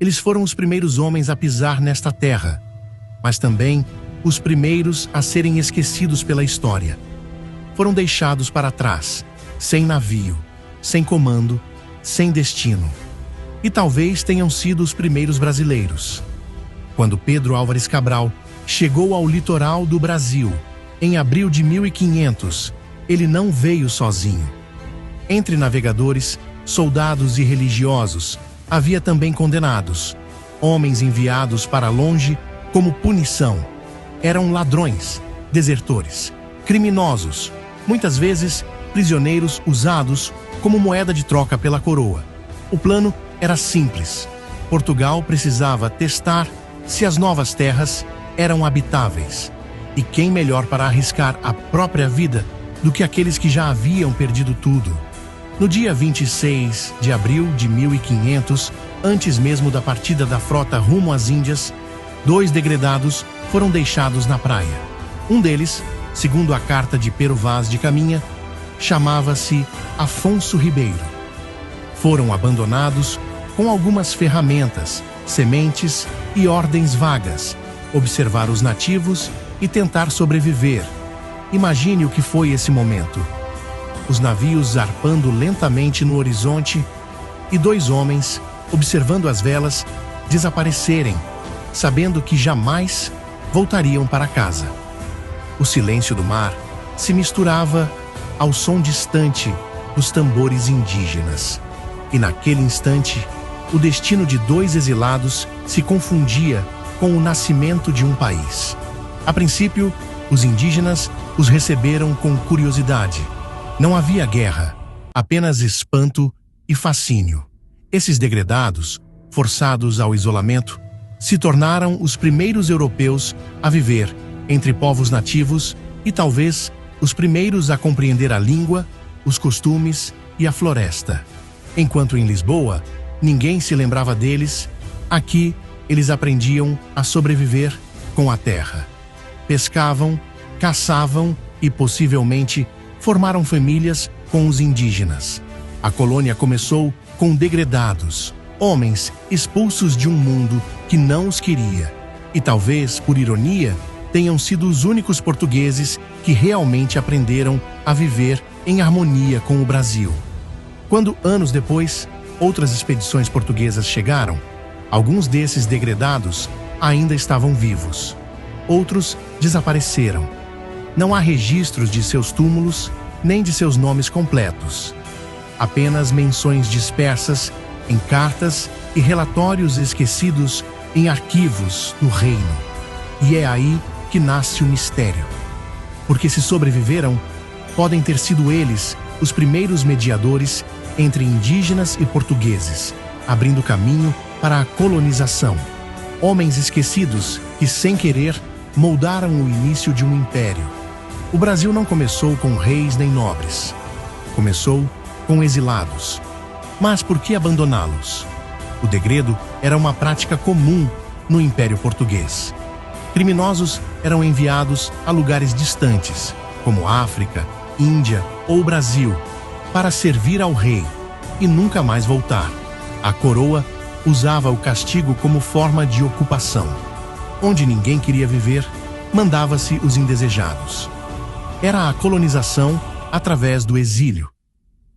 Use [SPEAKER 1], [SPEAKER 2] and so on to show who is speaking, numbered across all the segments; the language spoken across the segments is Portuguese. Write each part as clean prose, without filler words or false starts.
[SPEAKER 1] Eles foram os primeiros homens a pisar nesta terra, mas também os primeiros a serem esquecidos pela história. Foram deixados para trás, sem navio, sem comando, sem destino. E talvez tenham sido os primeiros brasileiros. Quando Pedro Álvares Cabral chegou ao litoral do Brasil, em abril de 1500, ele não veio sozinho. Entre navegadores, soldados e religiosos, havia também condenados, homens enviados para longe como punição. Eram ladrões, desertores, criminosos, muitas vezes prisioneiros usados como moeda de troca pela coroa. O plano era simples. Portugal precisava testar se as novas terras eram habitáveis. E quem melhor para arriscar a própria vida do que aqueles que já haviam perdido tudo? No dia 26 de abril de 1500, antes mesmo da partida da frota rumo às Índias, 2 degredados foram deixados na praia. Um deles, segundo a carta de Pero Vaz de Caminha, chamava-se Afonso Ribeiro. Foram abandonados com algumas ferramentas, sementes e ordens vagas, observar os nativos e tentar sobreviver. Imagine o que foi esse momento. Os navios zarpando lentamente no horizonte e 2 homens, observando as velas, desaparecerem, sabendo que jamais voltariam para casa. O silêncio do mar se misturava ao som distante dos tambores indígenas. E naquele instante, o destino de 2 exilados se confundia com o nascimento de um país. A princípio, os indígenas os receberam com curiosidade. Não havia guerra, apenas espanto e fascínio. Esses degredados, forçados ao isolamento, se tornaram os primeiros europeus a viver entre povos nativos e talvez os primeiros a compreender a língua, os costumes e a floresta. Enquanto em Lisboa, ninguém se lembrava deles, aqui eles aprendiam a sobreviver com a terra. Pescavam, caçavam e possivelmente formaram famílias com os indígenas. A colônia começou com degredados, homens expulsos de um mundo que não os queria. E talvez, por ironia, tenham sido os únicos portugueses que realmente aprenderam a viver em harmonia com o Brasil. Quando, anos depois, outras expedições portuguesas chegaram, alguns desses degredados ainda estavam vivos. Outros desapareceram. Não há registros de seus túmulos, nem de seus nomes completos. Apenas menções dispersas em cartas e relatórios esquecidos em arquivos do reino. E é aí que nasce o mistério. Porque se sobreviveram, podem ter sido eles os primeiros mediadores entre indígenas e portugueses, abrindo caminho para a colonização. Homens esquecidos que, sem querer, moldaram o início de um império. O Brasil não começou com reis nem nobres. Começou com exilados. Mas por que abandoná-los? O degredo era uma prática comum no Império Português. Criminosos eram enviados a lugares distantes, como África, Índia ou Brasil, para servir ao rei e nunca mais voltar. A coroa usava o castigo como forma de ocupação. Onde ninguém queria viver, mandava-se os indesejados. Era a colonização através do exílio.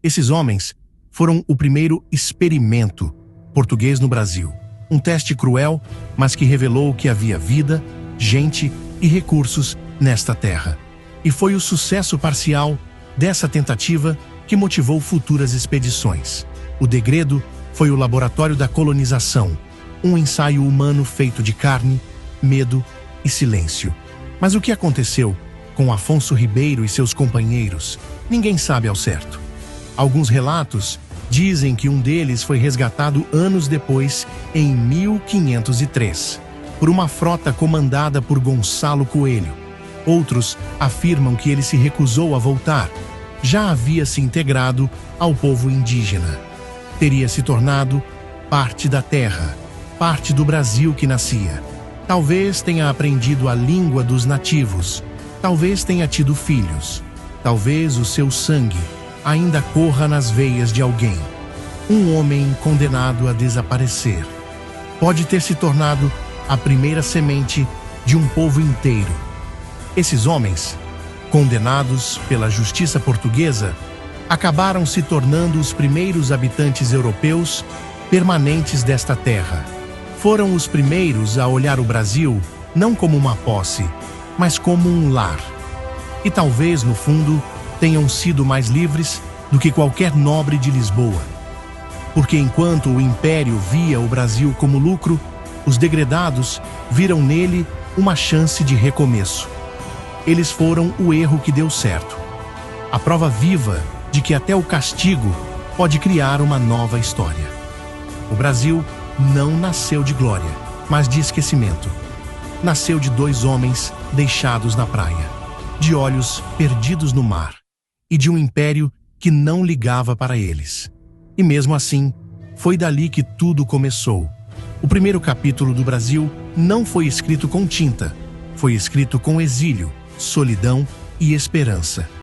[SPEAKER 1] Esses homens foram o primeiro experimento português no Brasil. Um teste cruel, mas que revelou que havia vida, gente e recursos nesta terra. E foi o sucesso parcial dessa tentativa que motivou futuras expedições. O degredo foi o laboratório da colonização, um ensaio humano feito de carne, medo e silêncio. Mas o que aconteceu com Afonso Ribeiro e seus companheiros, ninguém sabe ao certo. Alguns relatos dizem que um deles foi resgatado anos depois, em 1503, por uma frota comandada por Gonçalo Coelho. Outros afirmam que ele se recusou a voltar. Já havia se integrado ao povo indígena. Teria se tornado parte da terra, parte do Brasil que nascia. Talvez tenha aprendido a língua dos nativos. Talvez tenha tido filhos. Talvez o seu sangue ainda corra nas veias de alguém. Um homem condenado a desaparecer. pode ter se tornado a primeira semente de um povo inteiro. Esses homens, condenados pela justiça portuguesa, acabaram se tornando os primeiros habitantes europeus permanentes desta terra. Foram os primeiros a olhar o Brasil não como uma posse, mas como um lar. E talvez, no fundo, tenham sido mais livres do que qualquer nobre de Lisboa. Porque enquanto o Império via o Brasil como lucro, os degredados viram nele uma chance de recomeço. Eles foram o erro que deu certo. A prova viva de que até o castigo pode criar uma nova história. O Brasil não nasceu de glória, mas de esquecimento. Nasceu de dois homens deixados na praia, de olhos perdidos no mar, e de um império que não ligava para eles. E mesmo assim, foi dali que tudo começou. O primeiro capítulo do Brasil não foi escrito com tinta, foi escrito com exílio, solidão e esperança.